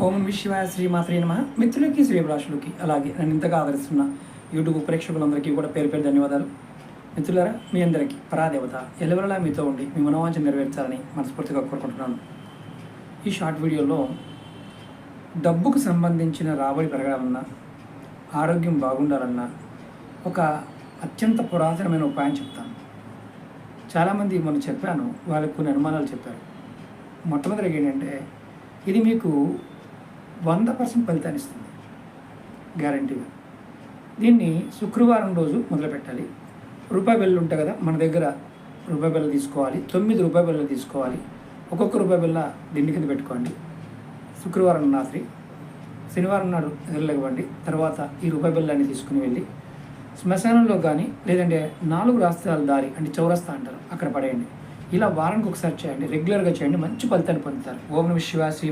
ఓం నమః శివాయ శ్రీమాత్రే నమః. మిత్రులకి శ్రీభిలాషులకి అలాగే నన్ను ఇంతగా ఆదరిస్తున్న యూట్యూబ్ ప్రేక్షకులందరికీ కూడా పేరు పేరు ధన్యవాదాలు. మిత్రులారా, మీ అందరికీ పరాదేవత ఎల్లవెల్లలా మీతో ఉండి మీ మనోవాంఛ నెరవేర్చాలని మనస్ఫూర్తిగా కోరుకుంటున్నాను. ఈ షార్ట్ వీడియోలో డబ్బుకు సంబంధించిన రాబడి పెరగాలన్నా, ఆరోగ్యం బాగుండాలన్నా ఒక అత్యంత పురాతనమైన ఉపాయం చెప్తాను. చాలామంది మనం చెప్పాను, వాళ్ళకు కొన్ని అనుమానాలు చెప్పారు. మొట్టమొదటిగా ఏంటంటే, ఇది మీకు 100% ఫలితాన్ని ఇస్తుంది, గ్యారంటీగా. దీన్ని శుక్రవారం రోజు మొదలు పెట్టాలి. రూపాయి బిళ్ళలు ఉంటాయి కదా, మన దగ్గర రూపాయి బిళ్ళలు తీసుకోవాలి. 9 రూపాయి బిళ్ళలు తీసుకోవాలి. ఒక్కొక్క రూపాయి బిళ్ళ దిండి కింద పెట్టుకోండి. శుక్రవారం రాత్రి, శనివారం నాడు నిద్రలేవండి. తర్వాత ఈ రూపాయి బిళ్ళని తీసుకుని వెళ్ళి శ్మశానంలో కానీ, లేదంటే 4 రాష్ట్రాల దారి అంటే చౌరస్తా అంటారు, అక్కడ పడేయండి. ఇలా వారానికి ఒకసారి చేయండి, రెగ్యులర్గా చేయండి, మంచి ఫలితాన్ని పొందుతారు. ఓం నమః శివాయ శ్రీ